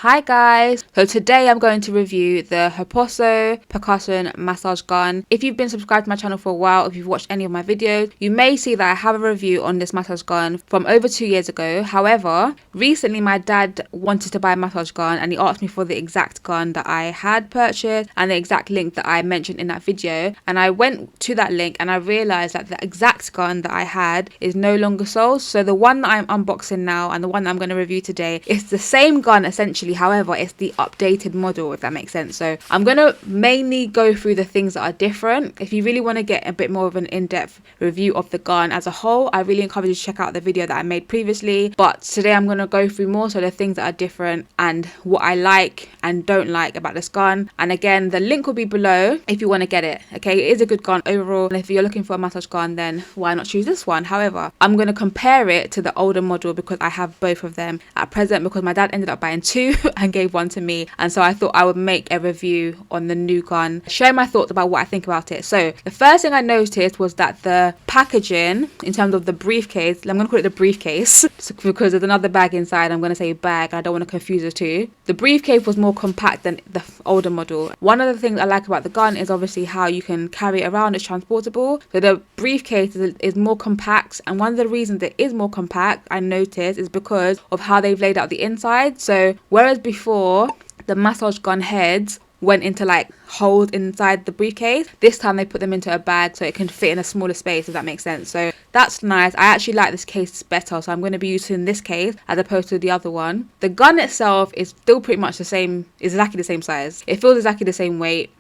Hi guys, so today I'm going to review the Hoposo Percussion Massage Gun. If you've been subscribed to my channel for a while, if you've watched any of my videos, you may see that I have a review on this massage gun from over 2 years ago. However, recently my dad wanted to buy a massage gun and he asked me for the exact gun that I had purchased and the exact link that I mentioned in that video. And I went to that link and I realized that the exact gun that I had is no longer sold. So the one that I'm unboxing now and the one that I'm going to review today is the same gun essentially. However, it's the updated model, if that makes sense. So I'm going to mainly go through the things that are different. If you really want to get a bit more of an in-depth review of the gun as a whole, I really encourage you to check out the video that I made previously. But today I'm going to go through more so the things that are different and what I like and don't like about this gun. And again, the link will be below if you want to get it. Okay, it is a good gun overall. And if you're looking for a massage gun, then why not choose this one? However, I'm going to compare it to the older model because I have both of them at present, because my dad ended up buying two and gave one to me, and so I thought I would make a review on the new gun, share my thoughts about what I think about it. So the first thing I noticed was that the packaging, in terms of the briefcase, I'm going to call it the briefcase because there's another bag inside. I'm going to say bag, I don't want to confuse the two. The briefcase was more compact than the older model. One of the things I like about the gun is obviously how you can carry it around, it's transportable. So the briefcase is more compact, and one of the reasons it is more compact, I noticed, is because of how they've laid out the inside. So whereas before the massage gun heads went into like holes inside the briefcase, this time they put them into a bag so it can fit in a smaller space, if that makes sense. So that's nice. I actually like this case better, so I'm going to be using this case as opposed to the other one. The gun itself is still pretty much the same, is exactly the same size. It feels exactly the same weight.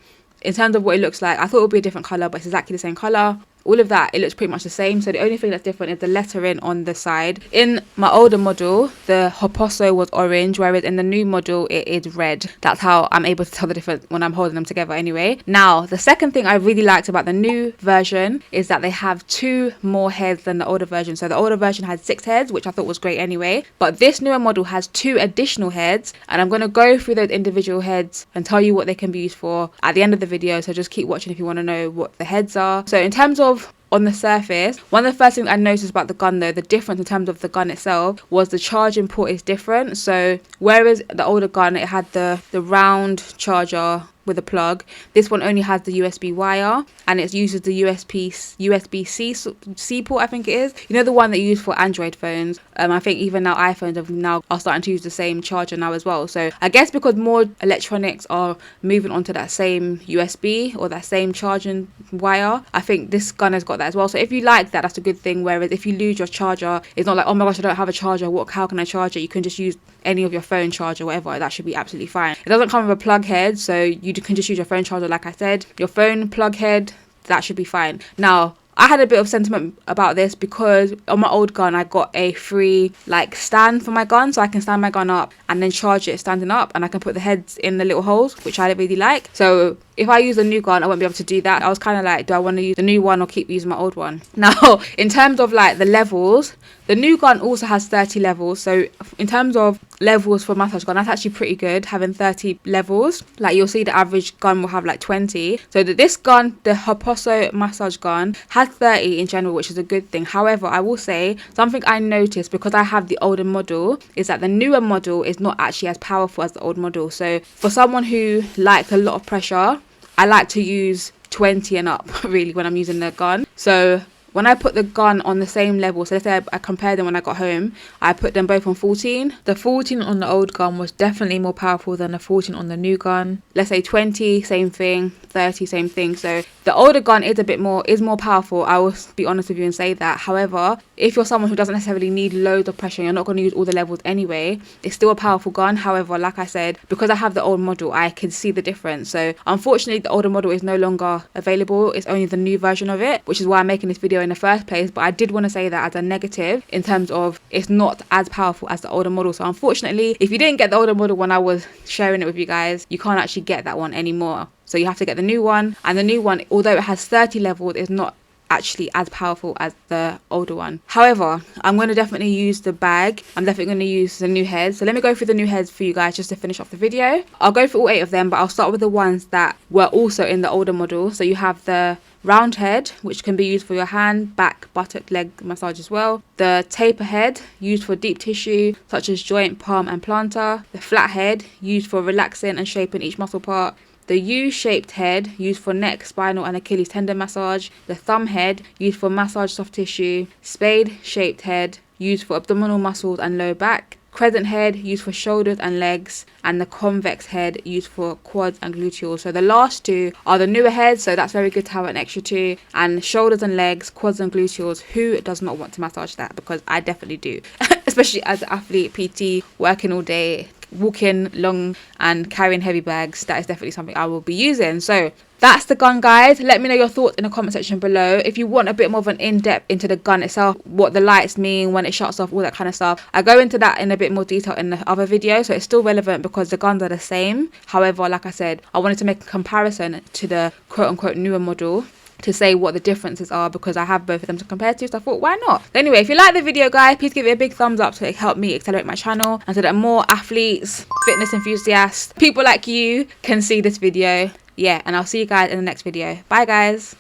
In terms of what it looks like, I thought it would be a different colour, but it's exactly the same colour. All of that, it looks pretty much the same. So the only thing that's different is the lettering on the side. In my older model, the Hoposo was orange, whereas in the new model, it is red. That's how I'm able to tell the difference when I'm holding them together anyway. Now, the second thing I really liked about the new version is that they have 2 more heads than the older version. So the older version had 6 heads, which I thought was great anyway. But this newer model has 2 additional heads. And I'm going to go through those individual heads and tell you what they can be used for at the end of the video. So just keep watching if you want to know what the heads are. So in terms of on the surface, one of the first things I noticed about the gun though, the difference in terms of the gun itself, was the charging port is different. So whereas the older gun, it had the round charger with a plug, this one only has the USB wire, and it uses the USB-C port, I think it is. You know, the one that you use for Android phones. I think even now iPhones are starting to use the same charger now as well. So I guess because more electronics are moving onto that same USB or that same charging wire, I think this gun has got that as well. So if you like that, that's a good thing. Whereas if you lose your charger, it's not like, oh my gosh, I don't have a charger, how can I charge it? You can just use any of your phone charger, whatever. That should be absolutely fine. It doesn't come with a plug head, so you can just use your phone charger. Like I said, your phone plug head, that should be fine. Now, I had a bit of sentiment about this because on my old gun, I got a free like stand for my gun, so I can stand my gun up and then charge it standing up, and I can put the heads in the little holes, which I really like. So if I use a new gun, I won't be able to do that. I was kind of like, do I want to use the new one or keep using my old one? Now, in terms of like the levels, the new gun also has 30 levels. So in terms of levels for massage gun, that's actually pretty good, having 30 levels. Like you'll see the average gun will have like 20. So this gun, the Hoposo Massage Gun, has 30 in general, which is a good thing. However, I will say something I noticed because I have the older model is that the newer model is not actually as powerful as the old model. So for someone who likes a lot of pressure, I like to use 20 and up really when I'm using the gun. So when I put the gun on the same level, so let's say I compared them when I got home, I put them both on 14. The 14 on the old gun was definitely more powerful than the 14 on the new gun. Let's say 20, same thing, 30, same thing. So the older gun is more powerful. I will be honest with you and say that. However, if you're someone who doesn't necessarily need loads of pressure, you're not going to use all the levels anyway, it's still a powerful gun. However, like I said, because I have the old model, I can see the difference. So unfortunately, the older model is no longer available. It's only the new version of it, which is why I'm making this video in the first place. But I did want to say that as a negative in terms of it's not as powerful as the older model. So unfortunately, if you didn't get the older model when I was sharing it with you guys, you can't actually get that one anymore. So you have to get the new one, and the new one, although it has 30 levels, is not actually as powerful as the older one. However, I'm going to definitely use the bag. I'm definitely going to use the new heads. So let me go through the new heads for you guys just to finish off the video. I'll go through all 8 of them, but I'll start with the ones that were also in the older model. So you have the round head, which can be used for your hand, back, buttock, leg massage as well. The taper head, used for deep tissue such as joint, palm and plantar. The flat head, used for relaxing and shaping each muscle part. The U-shaped head, used for neck, spinal and Achilles tendon massage. The thumb head, used for massage soft tissue. Spade-shaped head, used for abdominal muscles and low back. Crescent head, used for shoulders and legs. And the convex head, used for quads and gluteals. So the last 2 are the newer heads, so that's very good to have an extra 2. And shoulders and legs, quads and gluteals, who does not want to massage that? Because I definitely do. Especially as an athlete, PT, working all day, walking long and carrying heavy bags. That is definitely something I will be using. So that's the gun, guys. Let me know your thoughts in the comment section below. If you want a bit more of an in-depth into the gun itself, what the lights mean, when it shuts off, all that kind of stuff, I go into that in a bit more detail in the other video. So it's still relevant because the guns are the same. However, like I said, I wanted to make a comparison to the quote-unquote newer model to say what the differences are, because I have both of them to compare to, so I thought, why not? Anyway, if you like the video, guys, please give it a big thumbs up so it help me accelerate my channel and so that more athletes, fitness enthusiasts, people like you can see this video. Yeah, and I'll see you guys in the next video. Bye, guys.